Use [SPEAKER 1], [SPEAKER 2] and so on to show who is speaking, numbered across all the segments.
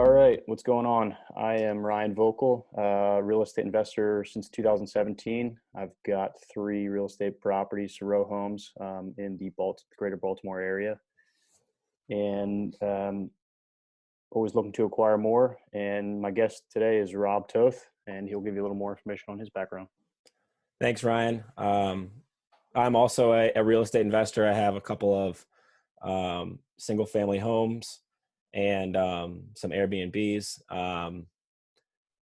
[SPEAKER 1] All right, what's going on? I am Ryan Voelkel, real estate investor since 2017. I've got three real estate properties, row homes in the greater Baltimore area, and always looking to acquire more. And my guest today is Rob Toth, and he'll give you a little more information on his background.
[SPEAKER 2] Thanks, Ryan. I'm also a real estate investor. I have a couple of single family homes and some AirBNBs.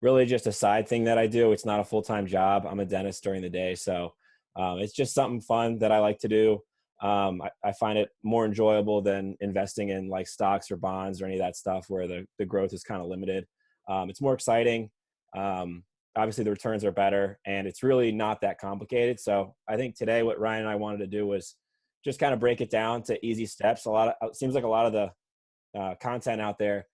[SPEAKER 2] Really just a side thing that I do. It's not a full-time job. I'm a dentist during the day. So it's just something fun that I like to do. I find it more enjoyable than investing in like stocks or bonds or any of that stuff where the growth is kind of limited. It's more exciting. Obviously the returns are better and it's really not that complicated. So I think today what Ryan and I wanted to do was just kind of break it down to easy steps. It seems like a lot of the content out there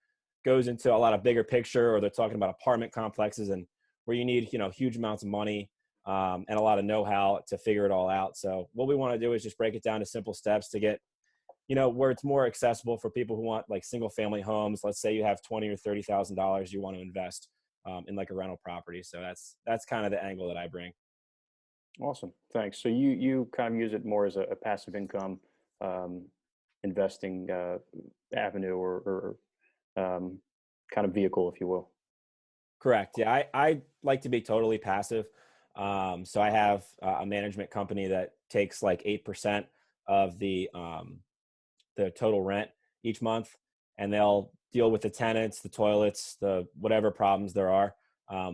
[SPEAKER 2] goes into a lot of bigger picture, or they're talking about apartment complexes and where you need, huge amounts of money and a lot of know-how to figure it all out. So what we want to do is just break it down to simple steps to get, where it's more accessible for people who want like single family homes. Let's say you have $20,000 or $30,000 you want to invest in like a rental property. So that's kind of the angle that I bring.
[SPEAKER 1] Awesome, thanks. So you kind of use it more as a passive income investing avenue or kind of vehicle, if you will.
[SPEAKER 2] Correct. Yeah, I like to be totally passive. So I have a management company that takes like 8% of the total rent each month, and they'll deal with the tenants, the toilets, the whatever problems there are.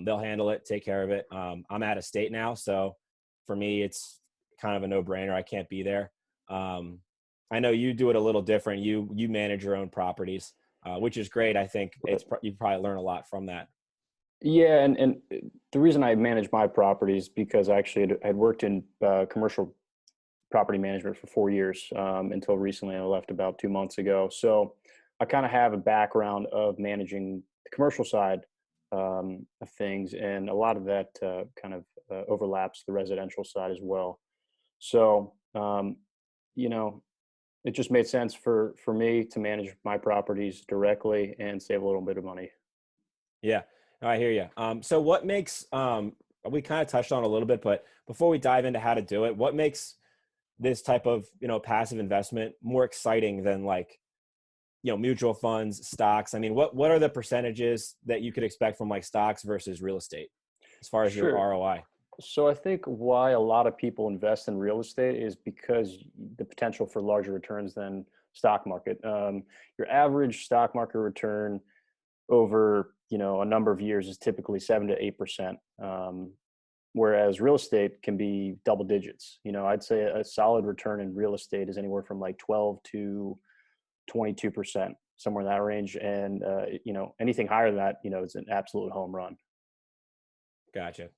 [SPEAKER 2] They'll handle it, take care of it. I'm out of state now, so for me, it's kind of a no-brainer. I can't be there. I know you do it a little different. You manage your own properties, which is great. I think you probably learn a lot from that.
[SPEAKER 1] Yeah, and the reason I manage my properties because I actually had worked in commercial property management for 4 years until recently. I left about 2 months ago. So I kind of have a background of managing the commercial side of things, and a lot of that kind of overlaps the residential side as well. So, you know, it just made sense for me to manage my properties directly and save a little bit of money.
[SPEAKER 2] Yeah, no, I hear you. So what makes, we kind of touched on it a little bit, but before we dive into how to do it, what makes this type of, passive investment more exciting than like, mutual funds, stocks? I mean, what are the percentages that you could expect from like stocks versus real estate as far as your
[SPEAKER 1] Sure.
[SPEAKER 2] ROI?
[SPEAKER 1] So I think why a lot of people invest in real estate is because the potential for larger returns than stock market. Your average stock market return over a number of years is typically 7 to 8%, whereas real estate can be double digits. I'd say a solid return in real estate is anywhere from like 12 to 22%, somewhere in that range, and anything higher than that, is an absolute home run.
[SPEAKER 2] Gotcha.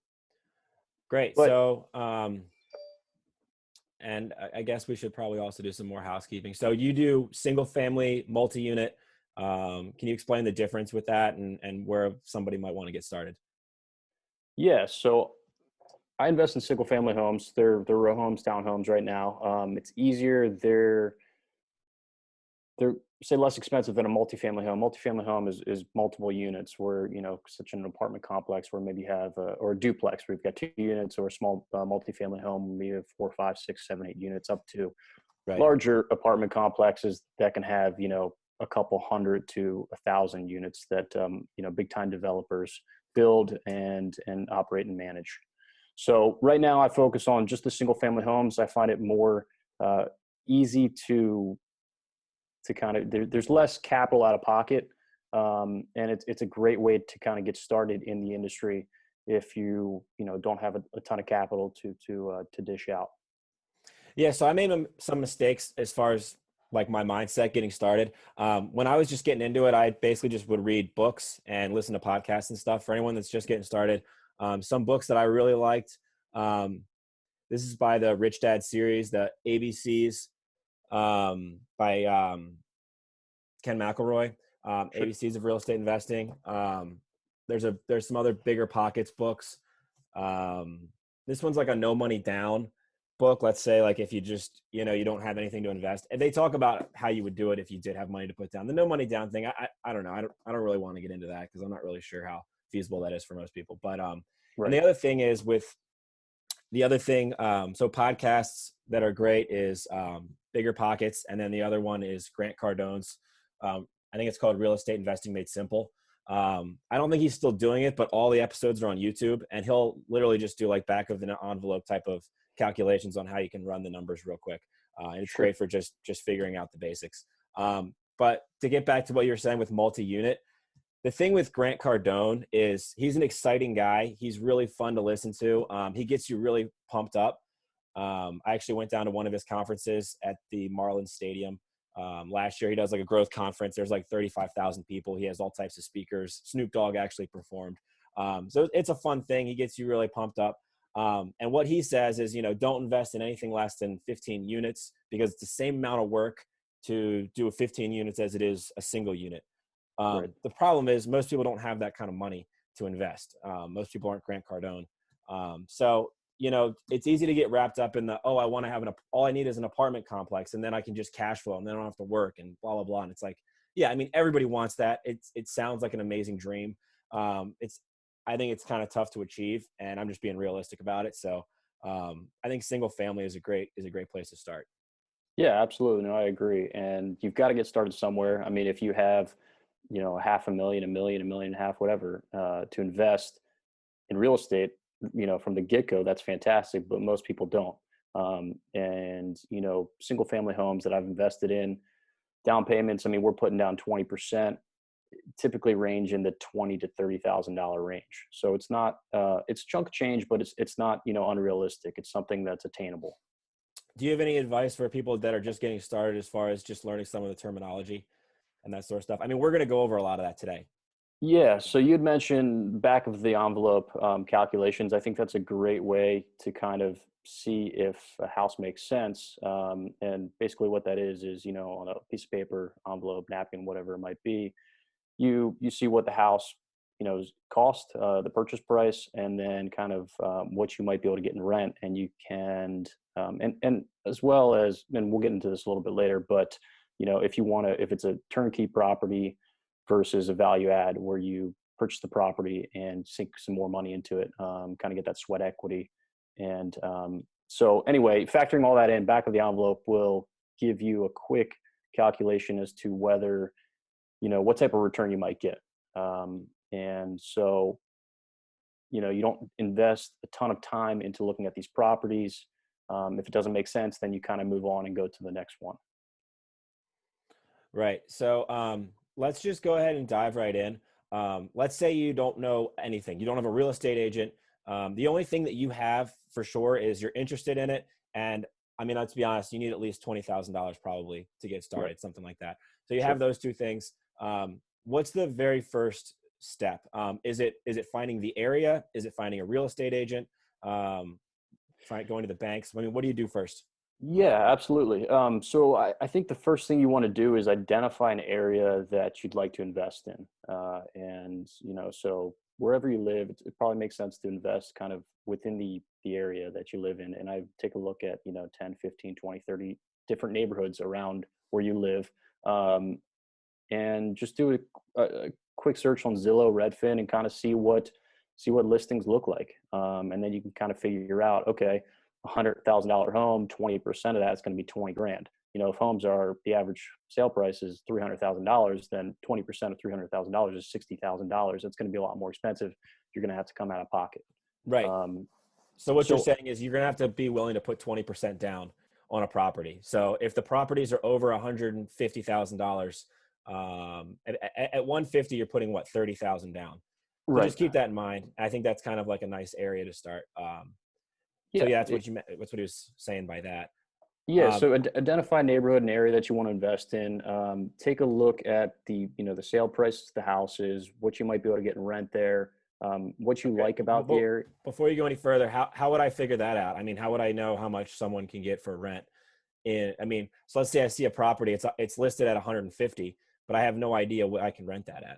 [SPEAKER 2] Great.
[SPEAKER 1] But
[SPEAKER 2] So, and I guess we should probably also do some more housekeeping. So you do single family, multi-unit. Can you explain the difference with that and where somebody might want to get started?
[SPEAKER 1] yeah, so I invest in single family homes. They're row homes, townhomes right now. It's easier. They're say less expensive than a multifamily home. Multifamily home is multiple units, where such an apartment complex where maybe you have or a duplex where you've got 2 units, or a small multifamily home where you have 4, 5, 6, 7, 8 units, up to
[SPEAKER 2] Right.
[SPEAKER 1] larger apartment complexes that can have a couple hundred to 1,000 units that big time developers build and operate and manage. So right now I focus on just the single family homes. I find it more easy to kind of there's less capital out of pocket, and it's a great way to kind of get started in the industry if you don't have a ton of capital to dish out.
[SPEAKER 2] Yeah. So I made some mistakes as far as like my mindset getting started. When I was just getting into it, I basically just would read books and listen to podcasts and stuff. For anyone that's just getting started, some books that I really liked. This is by the Rich Dad series, the ABCs, by Ken McElroy,
[SPEAKER 1] Sure.
[SPEAKER 2] ABCs of Real Estate Investing. There's some other bigger pockets books. This one's like a no money down. book, let's say like if you just, you don't have anything to invest, and they talk about how you would do it if you did have money to put down. The no money down thing, I don't know. I don't really want to get into that because I'm not really sure how feasible that is for most people. But and
[SPEAKER 1] Right.
[SPEAKER 2] the other thing is with the other thing, so podcasts that are great is Bigger Pockets, and then the other one is Grant Cardone's. I think it's called Real Estate Investing Made Simple. I don't think he's still doing it, but all the episodes are on YouTube, and he'll literally just do like back of the envelope type of calculations on how you can run the numbers real quick. And it's
[SPEAKER 1] Sure.
[SPEAKER 2] great for just figuring out the basics. But to get back to what you're saying with multi-unit, the thing with Grant Cardone is he's an exciting guy. He's really fun to listen to. He gets you really pumped up. I actually went down to one of his conferences at the Marlins Stadium last year. He does like a growth conference. There's like 35,000 people. He has all types of speakers. Snoop Dogg actually performed. So it's a fun thing. He gets you really pumped up. And what he says is, don't invest in anything less than 15 units because it's the same amount of work to do a 15 units as it is a single unit.
[SPEAKER 1] Right.
[SPEAKER 2] The problem is most people don't have that kind of money to invest. Most people aren't Grant Cardone. So, it's easy to get wrapped up in I want to have all I need is an apartment complex and then I can just cash flow and then I don't have to work and blah, blah, blah. And it's like, yeah, I mean, everybody wants that. It sounds like an amazing dream. I think it's kind of tough to achieve, and I'm just being realistic about it. So I think single family is a great place to start.
[SPEAKER 1] Yeah, absolutely. No, I agree. And you've got to get started somewhere. I mean, if you have, half a million, a million, a million and a half, whatever, to invest in real estate, from the get go, that's fantastic. But most people don't. And single family homes that I've invested in, down payments, I mean, we're putting down 20%, typically range in the $20,000 to $30,000 range. So it's not, it's chunk change, but it's not, unrealistic. It's something that's attainable.
[SPEAKER 2] Do you have any advice for people that are just getting started as far as just learning some of the terminology and that sort of stuff? I mean, we're going to go over a lot of that today.
[SPEAKER 1] Yeah, so you'd mentioned back of the envelope calculations. I think that's a great way to kind of see if a house makes sense. And basically, what that is on a piece of paper, envelope, napkin, whatever it might be, you see what the house cost, the purchase price, and then kind of what you might be able to get in rent, and you can and as well as, and we'll get into this a little bit later, but if you want to, if it's a turnkey property versus a value add where you purchase the property and sink some more money into it, kind of get that sweat equity. And so anyway, factoring all that in, back of the envelope will give you a quick calculation as to whether, what type of return you might get. And so, you don't invest a ton of time into looking at these properties. If it doesn't make sense, then you kind of move on and go to the next one.
[SPEAKER 2] Right. So let's just go ahead and dive right in. Let's say you don't know anything. You don't have a real estate agent. The only thing that you have for sure is you're interested in it. And I mean, let's be honest, you need at least $20,000 probably to get
[SPEAKER 1] Right.
[SPEAKER 2] started, something like that. So you have
[SPEAKER 1] Sure.
[SPEAKER 2] those two things. What's the very first step? Is it finding the area? Is it finding a real estate agent? Going to the banks? I mean, what do you do first?
[SPEAKER 1] Yeah, absolutely. So I think the first thing you want to do is identify an area that you'd like to invest in. And, so wherever you live, it probably makes sense to invest kind of within the area that you live in. And I take a look at, 10, 15, 20, 30 different neighborhoods around where you live. And just do a quick search on Zillow, Redfin, and kind of see what listings look like. And then you can kind of figure out, okay, $100,000 home, 20% of that is going to be 20 grand. If homes are, the average sale price is $300,000, then 20% of $300,000 is $60,000. It's going to be a lot more expensive. You're going to have to come out of pocket.
[SPEAKER 2] Right.
[SPEAKER 1] Um,
[SPEAKER 2] So what you're
[SPEAKER 1] so
[SPEAKER 2] saying is you're going to have to be willing to put 20% down on a property. So if the properties are over $150,000, at 150, you're putting what, 30,000 down. So
[SPEAKER 1] right,
[SPEAKER 2] just keep that in mind. I think that's kind of like a nice area to start. So
[SPEAKER 1] yeah,
[SPEAKER 2] yeah, that's what you meant. That's what he was saying by that.
[SPEAKER 1] yeah.
[SPEAKER 2] Um,
[SPEAKER 1] So identify a neighborhood and area that you want to invest in. Take a look at the sale prices, the houses, what you might be able to get in rent there, what you
[SPEAKER 2] okay.
[SPEAKER 1] like about the area.
[SPEAKER 2] Before you go any further, how would I figure that out? I mean, how would I know how much someone can get for rent? I mean, so let's say I see a property, it's listed at 150, but I have no idea what I can rent that at.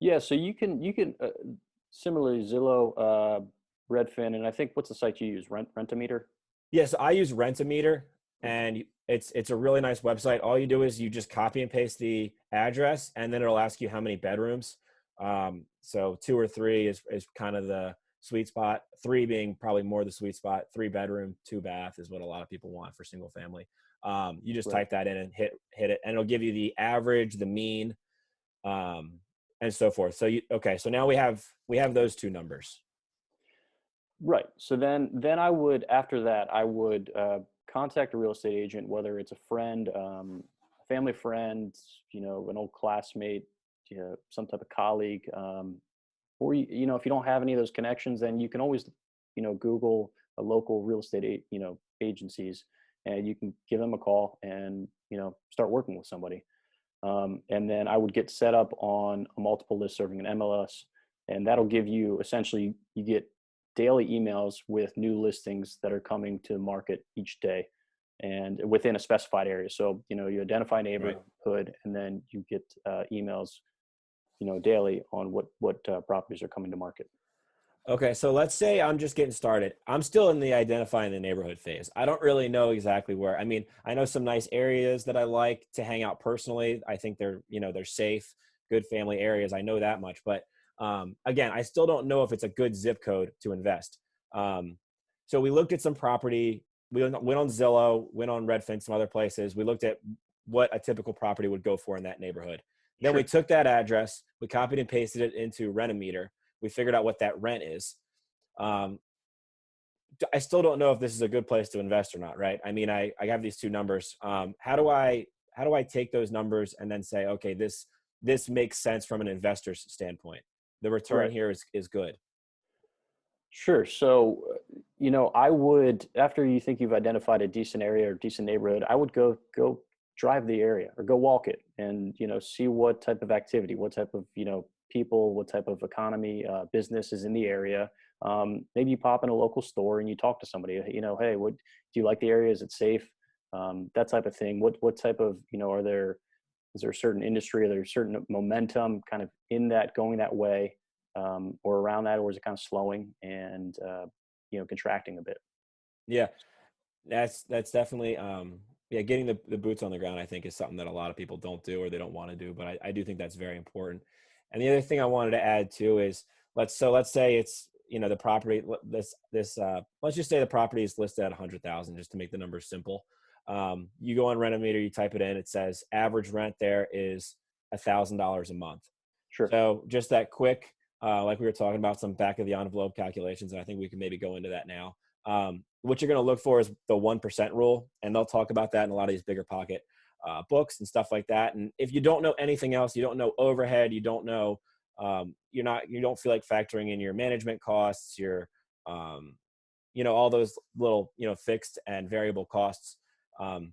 [SPEAKER 1] Yeah, so you can similarly Zillow, Redfin, and I think what's the site you use? Rent Rent-A-Meter.
[SPEAKER 2] Yes, I use Rent-A-Meter, and it's a really nice website. All you do is you just copy and paste the address, and then it'll ask you how many bedrooms. So two or three is kind of the sweet spot. Three being probably more the sweet spot. 3 bedroom, 2 bath is what a lot of people want for single family. You just
[SPEAKER 1] Right.
[SPEAKER 2] type that in and hit it, and it'll give you the average, the mean, um, and so forth. So okay. So now we have those two numbers.
[SPEAKER 1] Right. So then I would, after that, I would contact a real estate agent, whether it's a friend, a family friend, an old classmate, some type of colleague, or if you don't have any of those connections, then you can always Google a local real estate agencies, and you can give them a call and start working with somebody. And then I would get set up on a multiple list serving an MLS, and that'll give you, essentially, you get daily emails with new listings that are coming to market each day and within a specified area. So, you identify a
[SPEAKER 2] Right.
[SPEAKER 1] neighborhood, and then you get emails, daily on what properties are coming to market.
[SPEAKER 2] Okay, so let's say I'm just getting started. I'm still in the identifying the neighborhood phase. I don't really know exactly where. I mean, I know some nice areas that I like to hang out personally. I think they're safe, good family areas. I know that much, but again, I still don't know if it's a good zip code to invest. Um, so we looked at some property. We went on Zillow, went on Redfin, some other places. We looked at what a typical property would go for in that neighborhood. Then we
[SPEAKER 1] Sure.
[SPEAKER 2] took that address, we copied and pasted it into Rent-A-Meter. We figured out what that rent is. Um, I still don't know if this is a good place to invest or not, right? I mean, I have these two numbers. How do I take those numbers and then say, okay, this makes sense from an investor's standpoint. The return
[SPEAKER 1] Right.
[SPEAKER 2] here is good.
[SPEAKER 1] Sure. So, I would, after you think you've identified a decent area or decent neighborhood, I would go drive the area or go walk it, and see what type of activity, what type of people, what type of economy, business is in the area. Maybe you pop in a local store and you talk to somebody. Hey, what do you like the area? Is it safe? That type of thing. What type of is there a certain industry, or there's certain momentum kind of in that, going that way, or around that, or is it kind of slowing and contracting a bit?
[SPEAKER 2] Yeah, that's definitely yeah, getting the boots on the ground, I think, is something that a lot of people don't do or they don't want to do, but I do think that's very important. And the other thing I wanted to add too is let's say it's the property, let's just say the property is listed at 100,000, just to make the numbers simple. You go on Rent-A-Meter, you type it in, it says average rent there is $1,000 a month.
[SPEAKER 1] Sure.
[SPEAKER 2] So just that quick, like we were talking about, some back of the envelope calculations, and I think we can maybe go into that now. What you're going to look for is the 1% rule, and they'll talk about that in a lot of these bigger pocket books and stuff like that. And if you don't know anything else, you don't know overhead, you don't know, you don't feel like factoring in your management costs, your, all those little, fixed and variable costs. Um,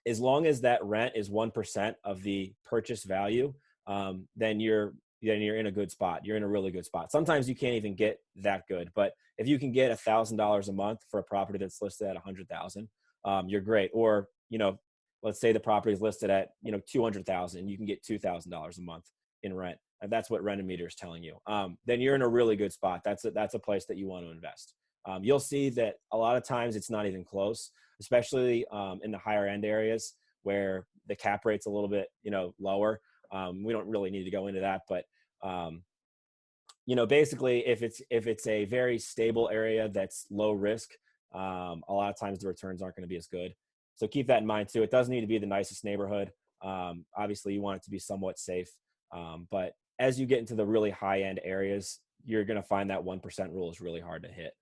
[SPEAKER 2] as long as that rent is 1% of the purchase value, then you're in a good spot. You're in a really good spot. Sometimes you can't even get that good, but if you can get $1,000 a month for a property that's listed at 100,000, you're great. Or let's say the property is listed at 200,000, you can get $2,000 a month in rent, and that's what Rent-A-Meter is telling you. Then you're in a really good spot. That's a place that you want to invest. You'll see that a lot of times it's not even close, especially in the higher end areas where the cap rate's a little bit lower. We don't really need to go into that, but um, basically, if it's a very stable area that's low risk, a lot of times the returns aren't going to be as good. So keep that in mind too. It doesn't need to be the nicest neighborhood. Obviously, you want it to be somewhat safe, but as you get into the really high end areas, you're going to find that 1% rule is really hard to hit.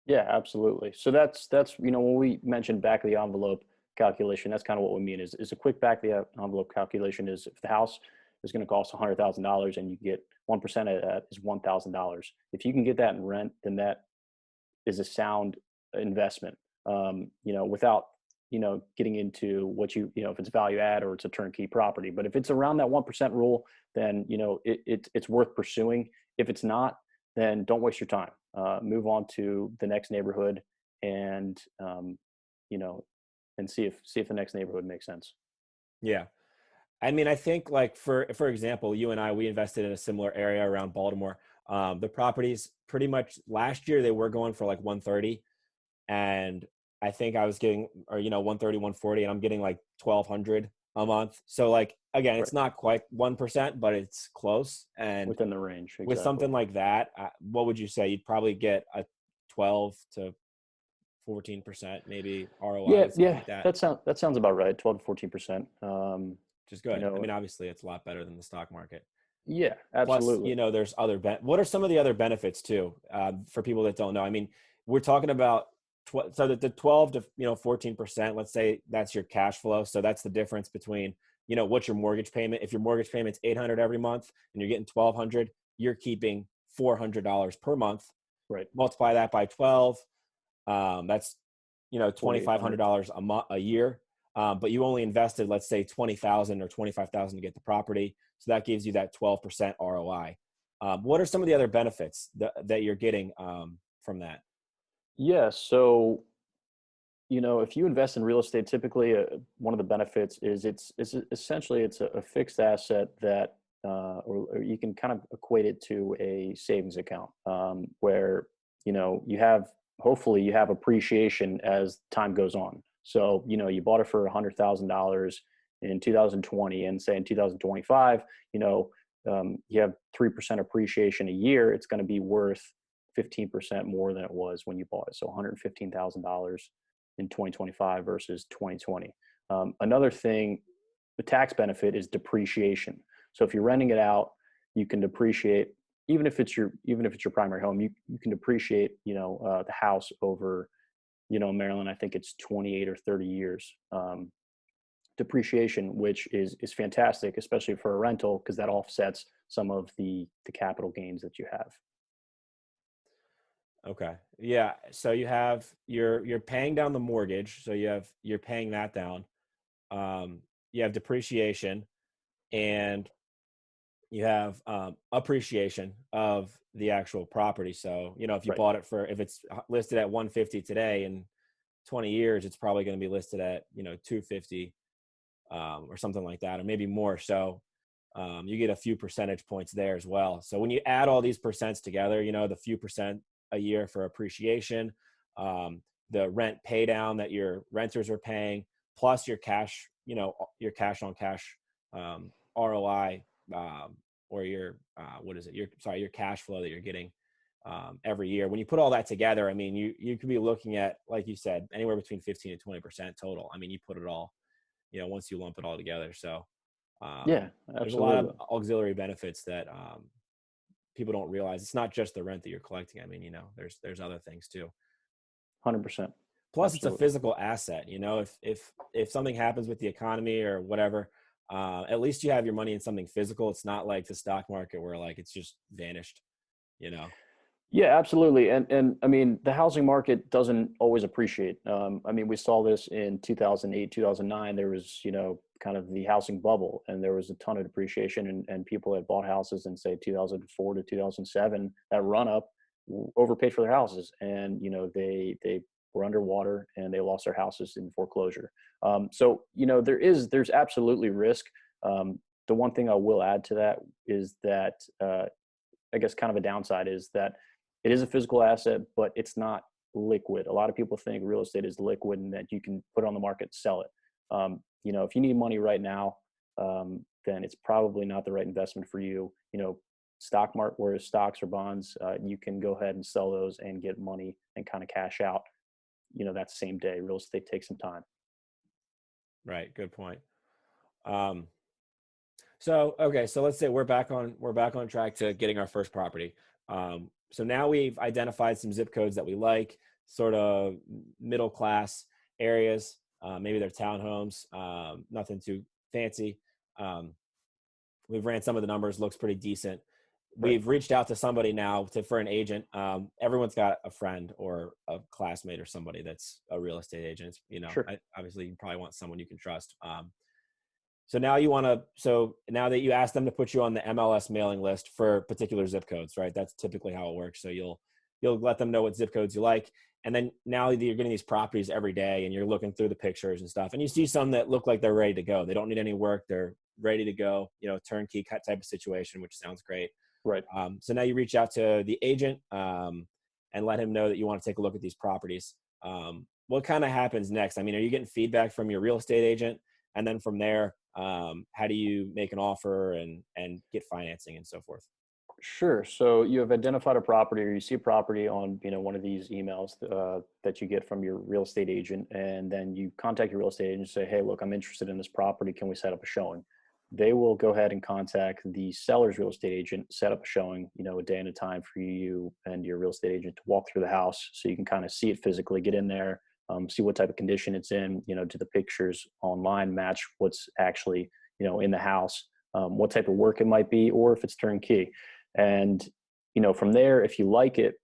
[SPEAKER 1] Yeah, absolutely. So that's when we mentioned back of the envelope calculation, that's kind of what we mean. Is a quick back of the envelope calculation is, if the house is going to cost $100,000 and you get 1% of that is $1,000. If you can get that in rent, then that is a sound investment. Without getting into what if it's value add or it's a turnkey property. But if it's around that 1% rule, then it's worth pursuing. If it's not, then don't waste your time. Move on to the next neighborhood, and you know, and see if the next neighborhood makes sense.
[SPEAKER 2] Yeah. I mean, I think, like, for example, you and I, we invested in a similar area around Baltimore. The properties pretty much last year they were going for like 130, and I think I was getting, or, 130, 140, and I'm getting like 1,200 a month. So like, again, it's
[SPEAKER 1] Right.
[SPEAKER 2] not quite 1%, but it's close. And
[SPEAKER 1] Within the range.
[SPEAKER 2] with
[SPEAKER 1] Exactly.
[SPEAKER 2] something like that, what would you say? You'd probably get a 12 to 14% maybe ROI
[SPEAKER 1] Yeah.
[SPEAKER 2] with something
[SPEAKER 1] Yeah.
[SPEAKER 2] like that,
[SPEAKER 1] That sounds about right. 12 to 14%.
[SPEAKER 2] which is
[SPEAKER 1] You
[SPEAKER 2] good. I
[SPEAKER 1] know,
[SPEAKER 2] mean, obviously it's a lot better than the stock market.
[SPEAKER 1] yeah,
[SPEAKER 2] Plus,
[SPEAKER 1] absolutely.
[SPEAKER 2] there's other what are some of the other benefits too, for people that don't know? I mean, we're talking about so that the 12 to 14%. Let's say that's your cash flow. So that's the difference between what's your mortgage payment. If your mortgage payment's 800 every month and you're getting 1,200, you're keeping $400 per month.
[SPEAKER 1] Right.
[SPEAKER 2] Multiply that by 12. That's
[SPEAKER 1] $4,800.
[SPEAKER 2] $2,500 a year. But you only invested, let's say, 20,000 or 25,000 to get the property, so that gives you that 12% ROI. What are some of the other benefits that you're getting from that?
[SPEAKER 1] Yeah. So, if you invest in real estate, typically one of the benefits is it's essentially it's a fixed asset that, or you can kind of equate it to a savings account, where you have, hopefully you have appreciation as time goes on. So you bought it for $100,000 in 2020, and say in 2025, you have 3% appreciation a year. It's going to be worth 15% more than it was when you bought it. So $115,000 in 2025 versus 2020. Another thing, the tax benefit is depreciation. So if you're renting it out, you can depreciate, even if it's your primary home. You can depreciate the house over, Maryland, I think it's 28 or 30 years, depreciation, which is fantastic, especially for a rental, because that offsets some of the capital gains that you have.
[SPEAKER 2] Okay. Yeah. So you're paying down the mortgage. So you're paying that down. You have depreciation, and you have appreciation of the actual property. So, if you
[SPEAKER 1] Right.
[SPEAKER 2] bought it if it's listed at 150 today, in 20 years, it's probably going to be listed at, 250, or something like that, or maybe more. So you get a few percentage points there as well. So when you add all these percents together, the few percent a year for appreciation, the rent pay down that your renters are paying, plus your cash on cash ROI, or your what is it? Your cash flow that you're getting every year. When you put all that together, I mean, you could be looking at, like you said, anywhere between 15 to 20% total. I mean, you put it all, once you lump it all together. So
[SPEAKER 1] Yeah,
[SPEAKER 2] there's a lot of
[SPEAKER 1] absolutely.
[SPEAKER 2] auxiliary benefits that people don't realize. It's not just the rent that you're collecting. I mean, there's other things too.
[SPEAKER 1] 100%.
[SPEAKER 2] Plus, it's a
[SPEAKER 1] Absolutely.
[SPEAKER 2] physical asset. If something happens with the economy or whatever, at least you have your money in something physical. It's not like the stock market where like it's just vanished. You know.
[SPEAKER 1] Yeah, absolutely. And I mean, the housing market doesn't always appreciate. I mean, we saw this in 2008, 2009. There was, kind of the housing bubble, and there was a ton of depreciation, and people that bought houses in, say, 2004 to 2007, that run up, overpaid for their houses, and they were underwater, and they lost their houses in foreclosure. So there's absolutely risk. The one thing I will add to that is that, I guess, kind of a downside is that it is a physical asset, but it's not liquid. A lot of people think real estate is liquid and that you can put it on the market, sell it. If you need money right now, then it's probably not the right investment for you. Stock market, whereas stocks or bonds, you can go ahead and sell those and get money and kind of cash out. That same day. Real estate takes some time.
[SPEAKER 2] Right. Good point. Um, So okay, so let's say we're back on track to getting our first property. So now we've identified some zip codes that we like, sort of middle class areas. Maybe they're townhomes, nothing too fancy. Um, we've ran some of the numbers, looks pretty decent.
[SPEAKER 1] Right.
[SPEAKER 2] We've reached out to somebody now for an agent. Everyone's got a friend or a classmate or somebody that's a real estate agent.
[SPEAKER 1] Sure.
[SPEAKER 2] Obviously you probably want someone you can trust. So now that you ask them to put you on the MLS mailing list for particular zip codes, right? That's typically how it works. So you'll let them know what zip codes you like. And then now that you're getting these properties every day and you're looking through the pictures and stuff, and you see some that look like they're ready to go. They don't need any work. They're ready to go, turnkey cut type of situation, which sounds great.
[SPEAKER 1] Right.
[SPEAKER 2] So now you reach out to the agent, and let him know that you want to take a look at these properties. what kind of happens next? I mean, are you getting feedback from your real estate agent, and then from there, how do you make an offer and get financing and so forth?
[SPEAKER 1] Sure. So you have identified a property, or you see a property on, one of these emails that you get from your real estate agent, and then you contact your real estate agent and say, "Hey, look, I'm interested in this property. Can we set up a showing?" They will go ahead and contact the seller's real estate agent, set up a showing, a day and a time for you and your real estate agent to walk through the house, so you can kind of see it physically, get in there, see what type of condition it's in. Do the pictures online match what's actually, in the house, what type of work it might be, or if it's turnkey. And, from there, if you like it,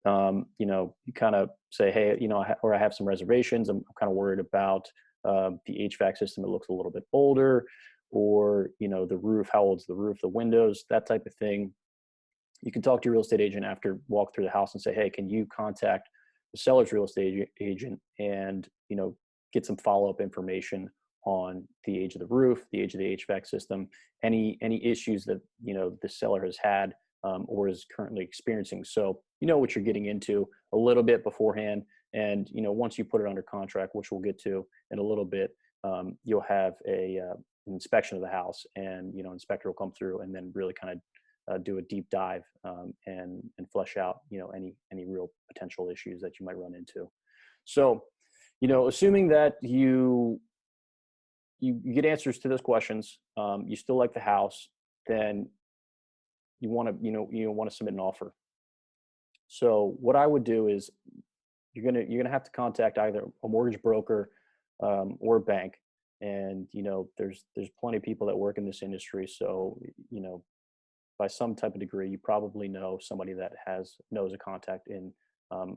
[SPEAKER 1] you kind of say, "Hey, or I have some reservations. I'm kind of worried about the HVAC system. It looks a little bit older, or, the roof, how old's the roof, the windows, that type of thing." You can talk to your real estate agent after walk through the house and say, "Hey, can you contact the seller's real estate agent and, get some follow-up information on the age of the roof, the age of the HVAC system, any issues that, the seller has had, or is currently experiencing." So you know what you're getting into a little bit beforehand. And, once you put it under contract, which we'll get to in a little bit, you'll have an inspection of the house, and, inspector will come through and then really kind of do a deep dive, and flesh out, any real potential issues that you might run into. So, assuming that you get answers to those questions, you still like the house, then you want to submit an offer. So what I would do is you're gonna have to contact either a mortgage broker, or a bank. And there's plenty of people that work in this industry, so by some type of degree, you probably know somebody that knows a contact in,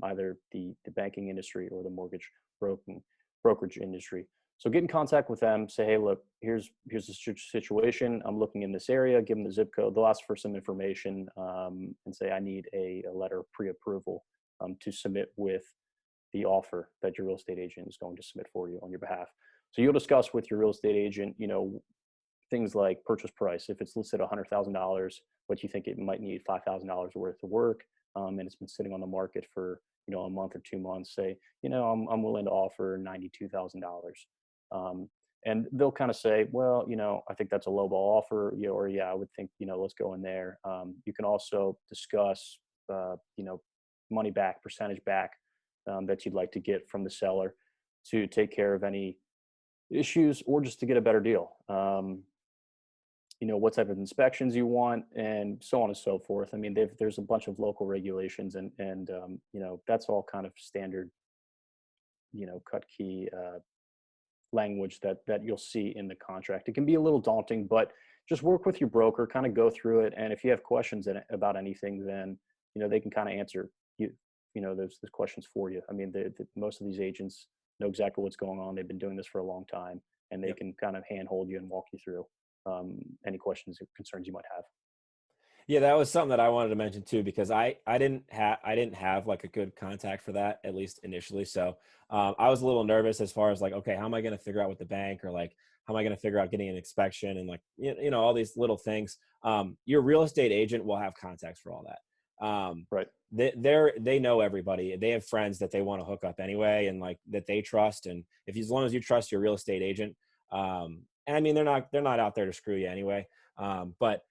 [SPEAKER 1] either the banking industry or the mortgage broking brokerage industry. So get in contact with them. Say, "Hey, look, here's the situation. I'm looking in this area." Give them the zip code. They'll ask for some information, and say, "I need a letter of pre-approval, to submit with the offer that your real estate agent is going to submit for you on your behalf." So you'll discuss with your real estate agent, things like purchase price. If it's listed $100,000, but you think it might need $5,000 worth of work, and it's been sitting on the market for, a month or 2 months, say, I'm willing to offer $92,000. Um, and they'll kind of say, "Well, I think that's a lowball offer," or, "Yeah, I would think, let's go in there." You can also discuss, money back, percentage back, that you'd like to get from the seller to take care of any issues, or just to get a better deal. What type of inspections you want, and so on and so forth. I mean, there's a bunch of local regulations, and that's all kind of standard, cut key language that you'll see in the contract. It can be a little daunting, but just work with your broker, kind of go through it, and if you have questions about anything, then they can kind of answer those questions for you. I mean, most of these agents know exactly what's going on. They've been doing this for a long time, and they
[SPEAKER 2] Yep.
[SPEAKER 1] can kind of handhold you and walk you through any questions or concerns you might have.
[SPEAKER 2] Yeah, that was something that I wanted to mention too, because I didn't have like a good contact for that, at least initially. So I was a little nervous as far as like, okay, how am I going to figure out with the bank, or like how am I going to figure out getting an inspection, and like all these little things. Your real estate agent will have contacts for all that.
[SPEAKER 1] Right.
[SPEAKER 2] They know everybody. They have friends that they want to hook up anyway, and like that they trust. And if as long as you trust your real estate agent, and I mean they're not out there to screw you anyway. But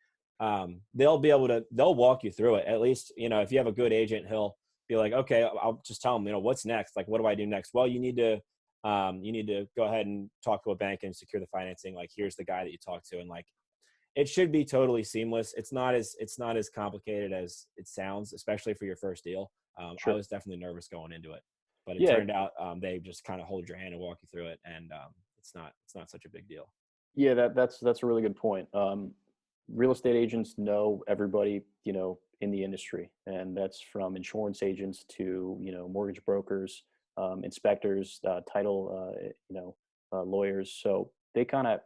[SPEAKER 2] they'll walk you through it. At least, if you have a good agent, he'll be like, "Okay, I'll just tell them, what's next? Like, what do I do next?" "Well, you need to go ahead and talk to a bank and secure the financing. Like, here's the guy that you talk to." And like, it should be totally seamless. It's not as complicated as it sounds, especially for your first deal. I
[SPEAKER 1] Sure.
[SPEAKER 2] was definitely nervous going into it, but it
[SPEAKER 1] Yeah.
[SPEAKER 2] turned out, they just kind of hold your hand and walk you through it. And it's not such a big deal.
[SPEAKER 1] Yeah. That's a really good point. Real estate agents know everybody, in the industry, and that's from insurance agents to, mortgage brokers, inspectors, title, lawyers. So they kind of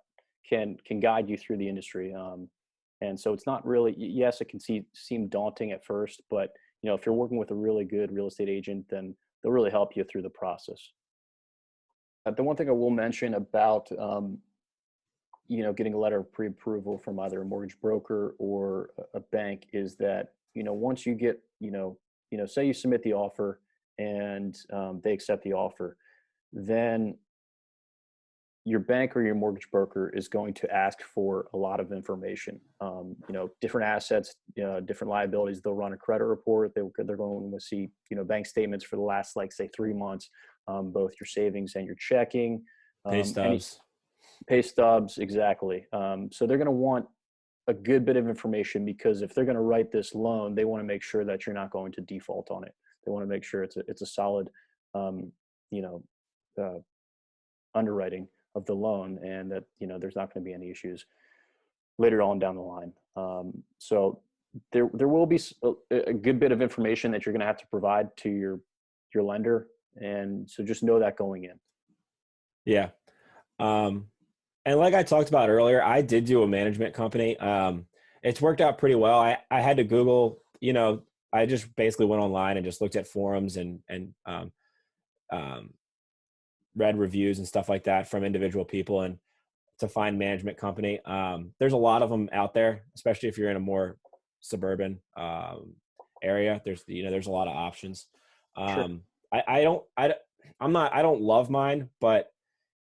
[SPEAKER 1] can guide you through the industry. And so it's not really, yes, it can seem daunting at first, but if you're working with a really good real estate agent, then they'll really help you through the process. The one thing I will mention about, getting a letter of pre-approval from either a mortgage broker or a bank is that, once you get, say you submit the offer, and they accept the offer, then your bank or your mortgage broker is going to ask for a lot of information. Different assets, different liabilities. They'll run a credit report. They're going to see, bank statements for the last, like, say, 3 months, both your savings and your checking.
[SPEAKER 2] Pay
[SPEAKER 1] Any
[SPEAKER 2] stubs.
[SPEAKER 1] pay stubs, exactly. So they're going to want a good bit of information, because if they're going to write this loan, they want to make sure that you're not going to default on it. They want to make sure it's a solid, um, you know, uh, underwriting of the loan, and that there's not going to be any issues later on down the line. So there will be a good bit of information that you're going to have to provide to your lender, and so just know that going in.
[SPEAKER 2] Yeah. And like I talked about earlier, I did do a management company. It's worked out pretty well. I had to Google, I just basically went online and just looked at forums and read reviews and stuff like that from individual people, and to find management company. There's a lot of them out there, especially if you're in a more suburban area. There's a lot of options.
[SPEAKER 1] Sure.
[SPEAKER 2] I don't love mine, but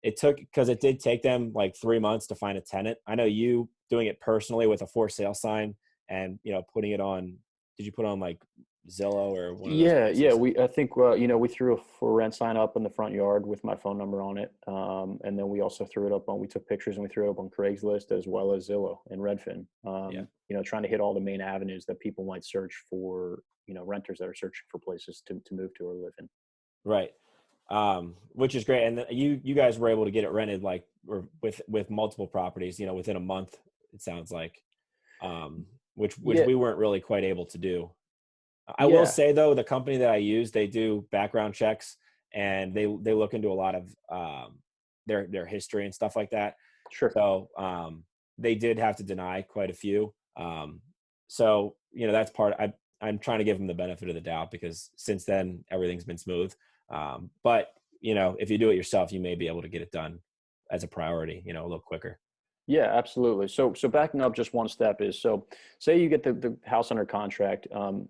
[SPEAKER 2] because it did take them like 3 months to find a tenant. I know you doing it personally with a for sale sign and, putting it on, did you put on like Zillow or one of those
[SPEAKER 1] Yeah.
[SPEAKER 2] places?
[SPEAKER 1] I think, we threw a for rent sign up in the front yard with my phone number on it. And then we also we took pictures and we threw it up on Craigslist as well as Zillow and Redfin.
[SPEAKER 2] Yeah.
[SPEAKER 1] Trying to hit all the main avenues that people might search for, renters that are searching for places to move to or live in.
[SPEAKER 2] Right. Which is great. And you guys were able to get it rented or with multiple properties, within a month, it sounds like, which
[SPEAKER 1] Yeah.
[SPEAKER 2] we weren't really quite able to do. I will
[SPEAKER 1] Yeah.
[SPEAKER 2] say though, the company that I use, they do background checks and they look into a lot of, their history and stuff like that.
[SPEAKER 1] Sure.
[SPEAKER 2] So, they did have to deny quite a few. So, that's I'm trying to give them the benefit of the doubt, because since then everything's been smooth. But if you do it yourself, you may be able to get it done as a priority, a little quicker.
[SPEAKER 1] Yeah, absolutely. So backing up just one step is, so say you get the house under contract, and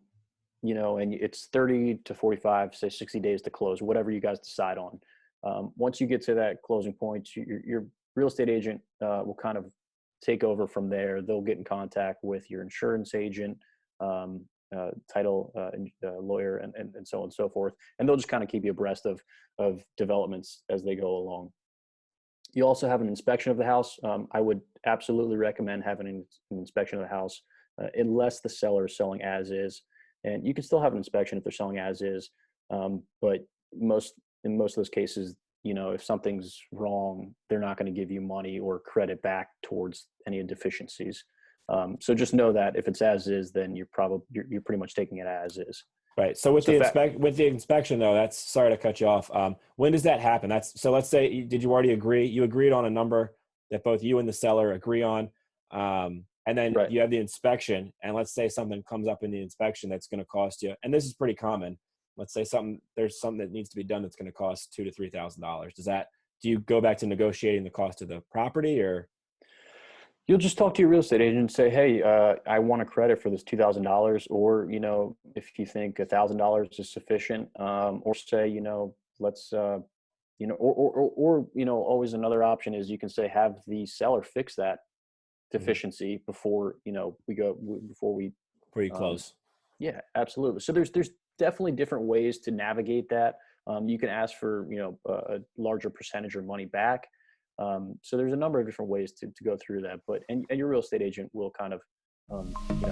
[SPEAKER 1] it's 30 to 45, say 60 days to close, whatever you guys decide on. Once you get to that closing point, your real estate agent will kind of take over from there. They'll get in contact with your insurance agent, title lawyer, and so on and so forth. And they'll just kind of keep you abreast of developments as they go along. You also have an inspection of the house. I would absolutely recommend having an inspection of the house, unless the seller is selling as is. And you can still have an inspection if they're selling as is. But in most of those cases, if something's wrong, they're not going to give you money or credit back towards any deficiencies. So just know that if it's as is, then you're pretty much taking it as is.
[SPEAKER 2] Right. So with the inspection though, that's, sorry to cut you off. When does that happen? So let's say, did you already agree? You agreed on a number that both you and the seller agree on. And then
[SPEAKER 1] Right.
[SPEAKER 2] you have the inspection, and let's say something comes up in the inspection that's going to cost you, and this is pretty common. Let's say there's something that needs to be done that's going to cost $2,000 to $3,000. Do you go back to negotiating the cost of the property, or?
[SPEAKER 1] You'll just talk to your real estate agent and say, hey, I want a credit for this $2,000, or, if you think $1,000 is sufficient, or say, let's, always another option is you can say, have the seller fix that deficiency before, before you
[SPEAKER 2] close.
[SPEAKER 1] Yeah, absolutely. So there's definitely different ways to navigate that. You can ask for, a larger percentage or money back. So there's a number of different ways to go through that, and your real estate agent will kind of,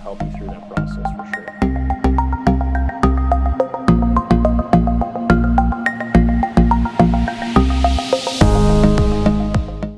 [SPEAKER 1] help you through that process for sure.